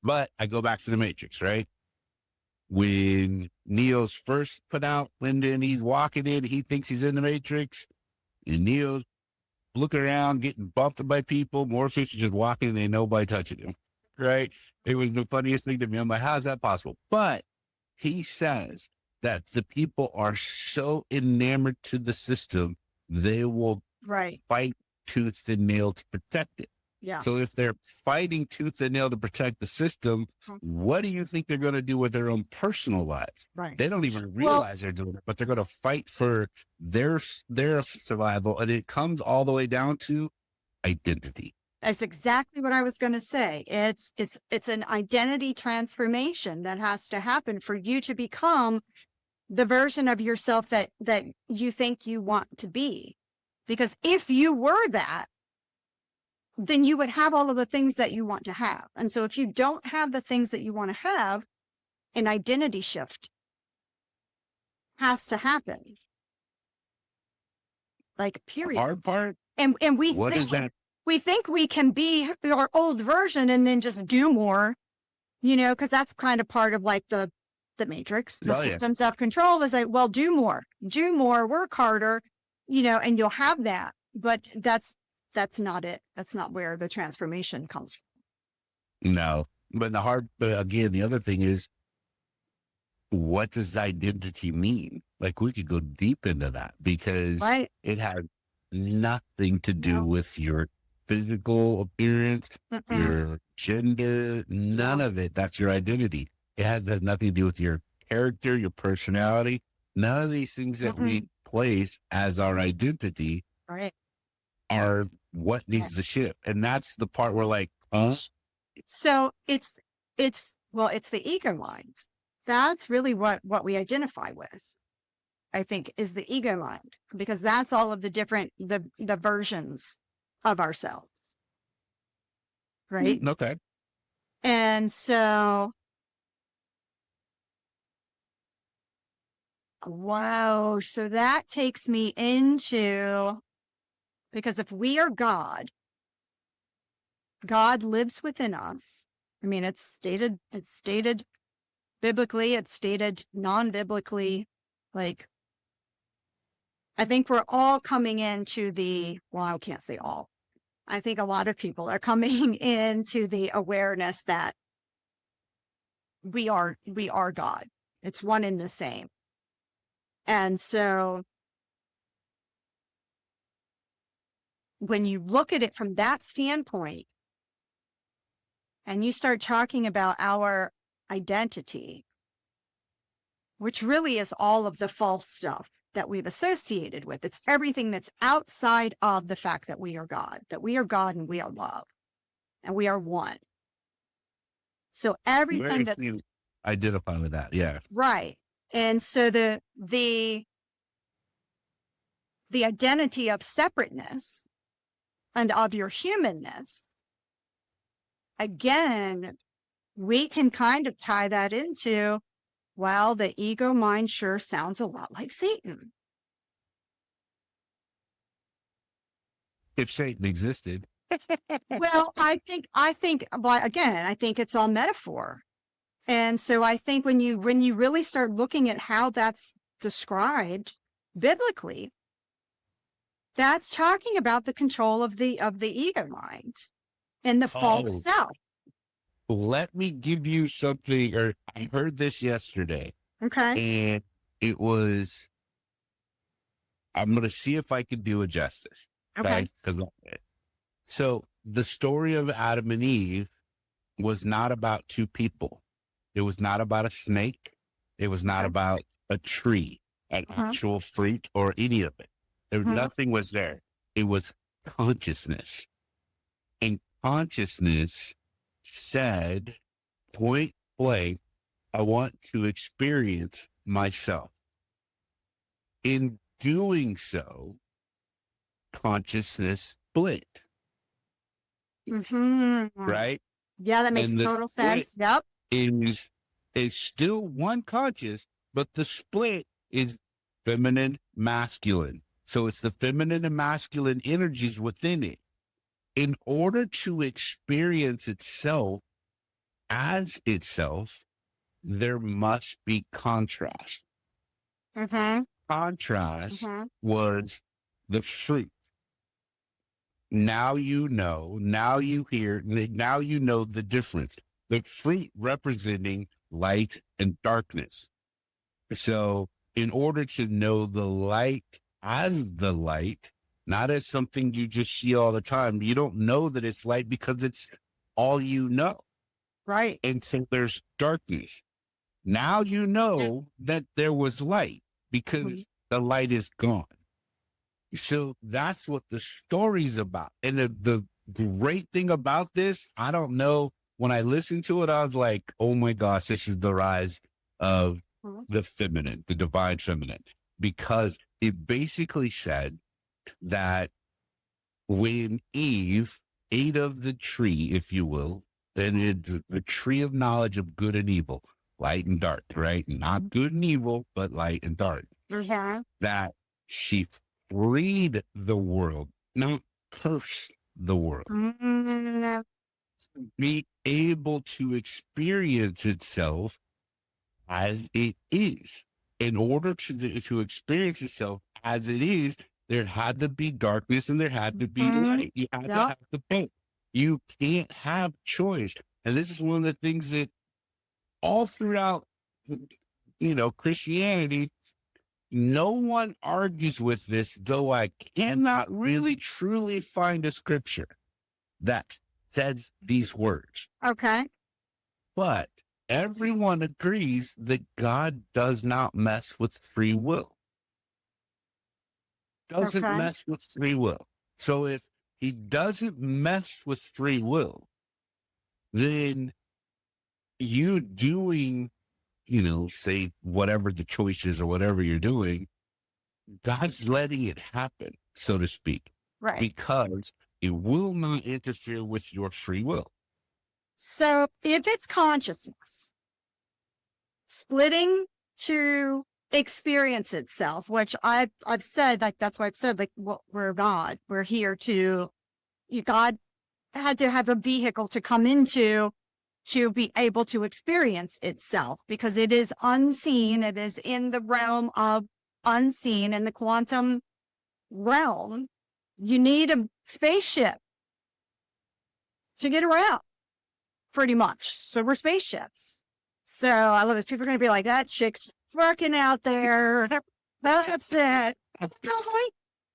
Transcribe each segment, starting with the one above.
But I go back to the Matrix, right? When Neo's first put out, Lyndon, he's walking in, he thinks he's in the Matrix, and Neo's looking around, getting bumped by people. Morpheus is just walking and ain't nobody touching him, right? It was the funniest thing to me. I'm like, how is that possible? But he says that the people are so enamored to the system, they will fight tooth and nail to protect it. Yeah. So if they're fighting tooth and nail to protect the system, what do you think they're going to do with their own personal lives? Right. They don't even realize they're doing it, but they're going to fight for their survival. And it comes all the way down to identity. That's exactly what I was going to say. It's an identity transformation that has to happen for you to become the version of yourself that you think you want to be. Because if you were that, then you would have all of the things that you want to have. And so if you don't have the things that you want to have, an identity shift has to happen. Like, period. The hard part? And we what think, is that? We think we can be our old version and then just do more, because that's kind of part of like the Matrix, the systems of control is like, well, do more, work harder, and you'll have that. But that's not it. That's not where the transformation comes from. No, but again, the other thing is, what does identity mean? Like, we could go deep into that because it has nothing to do with your physical appearance, your gender, none of it. That's your identity. It has nothing to do with your character, your personality. None of these things that we place as our identity are what needs to shift. And that's the part where like, So it's the ego mind. That's really what we identify with, I think, is the ego mind, because that's all of the different, the versions of ourselves. Right? Okay. And so, wow. So that takes me into, because if we are God lives within us. I mean, it's stated biblically, it's stated non-biblically. Like, I think we're all coming into I can't say all. I think a lot of people are coming into the awareness that we are God. It's one and the same. And so when you look at it from that standpoint, and you start talking about our identity, which really is all of the false stuff that we've associated with. It's everything that's outside of the fact that we are God and we are love and we are one. So everything that you identify with that. Yeah. Right. And so the identity of separateness and of your humanness, again, we can kind of tie that into, well, the ego mind sure sounds a lot like Satan. If Satan existed. Well, I think, but again, I think it's all metaphor. And so I think when you really start looking at how that's described biblically, that's talking about the control of the ego mind and the false self. Let me give you something, or I heard this yesterday. Okay. And it was, I'm going to see if I can do it justice. Okay. So the story of Adam and Eve was not about two people. It was not about a snake. It was not about a tree, an actual fruit, or any of it. Nothing was there. It was consciousness. And consciousness said, point blank, I want to experience myself. In doing so, consciousness split. Right? Yeah, that makes total sense. Yep. Is still one conscious, but the split is feminine, masculine. So it's the feminine and masculine energies within it. In order to experience itself, as itself, there must be contrast. Contrast was the fruit. Now now you hear, now you know the difference. The fruit representing light and darkness. So in order to know the light as the light, not as something you just see all the time, you don't know that it's light because it's all you know. Right. And so there's darkness. Now you know that there was light because the light is gone. So that's what the story's about. And the great thing about this, I don't know, when I listened to it, I was like, oh my gosh, this is the rise of the feminine, the divine feminine, because it basically said that when Eve ate of the tree, if you will, then it's the tree of knowledge of good and evil, light and dark, right? Not good and evil, but light and dark. That she freed the world, not cursed the world. Be able to experience itself as it is. In order to experience itself as it is, there had to be darkness and there had to be light. You had to have the both. You can't have choice. And this is one of the things that all throughout, Christianity, no one argues with this, though I cannot really truly find a scripture that says these words. Okay. But everyone agrees that God does not mess with free will. Doesn't mess with free will. So if he doesn't mess with free will, then you doing, say whatever the choice is or whatever you're doing, God's letting it happen, so to speak. Right. Because it will not interfere with your free will. So if it's consciousness splitting to experience itself, which I've said, like, that's why I've said, like, well, we're God. We're here God had to have a vehicle to come into to be able to experience itself because it is unseen. It is in the realm of unseen, in the quantum realm. You need a spaceship to get around, pretty much. So we're spaceships. So I love this. People are going to be like, that chick's fucking out there. That's it.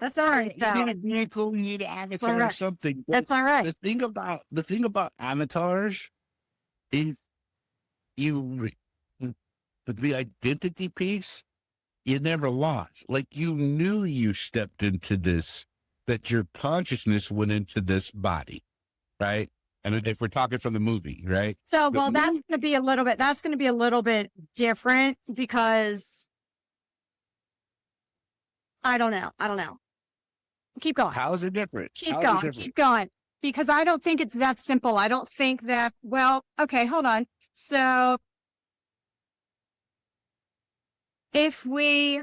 That's all right. You need a vehicle, you need an avatar or something. That's all right. The thing about avatars is the identity piece, you never lost. Like, you knew you stepped into this, that your consciousness went into this body, right? And if we're talking from the movie, right? So, well, that's going to be a little bit different because I don't know. Keep going. How is it different? Keep going. Because I don't think it's that simple. I don't think that, well, okay, hold on. So if we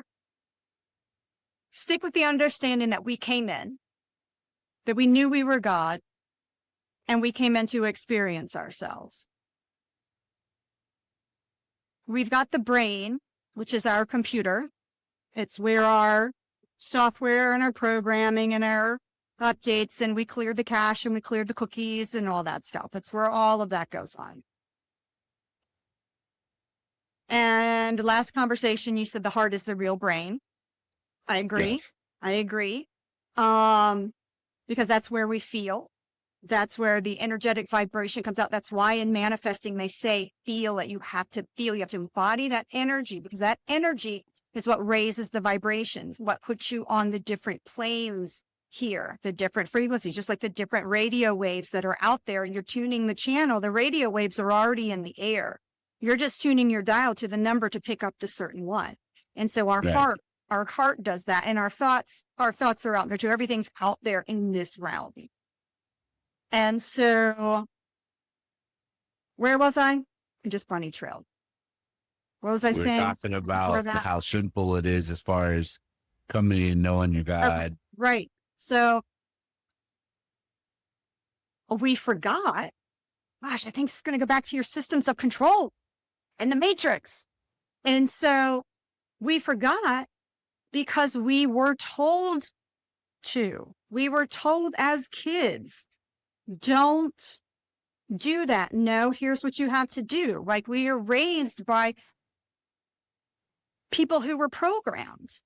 stick with the understanding that we came in, that we knew we were God, and we came in to experience ourselves. We've got the brain, which is our computer. It's where our software and our programming and our updates, and we clear the cache and we clear the cookies and all that stuff. It's where all of that goes on. And last conversation, you said the heart is the real brain. I agree. Yes. I agree. Because that's where we feel. That's where the energetic vibration comes out. That's why in manifesting, they say, feel it. You have to feel, you have to embody that energy, because that energy is what raises the vibrations, what puts you on the different planes here, the different frequencies, just like the different radio waves that are out there, and you're tuning the channel. The radio waves are already in the air. You're just tuning your dial to the number to pick up the certain one. And so our heart does that. And our thoughts are out there too. Everything's out there in this realm. And so where was I? I just bunny trailed. What was I saying? We're talking about how simple it is as far as coming in, knowing your God. Okay, right. So we forgot gosh, I think it's going to go back to your systems of control and the matrix. And so we forgot because we were told to. We were told as kids, don't do that. No, here's what you have to do. Like we are raised by people who were programmed.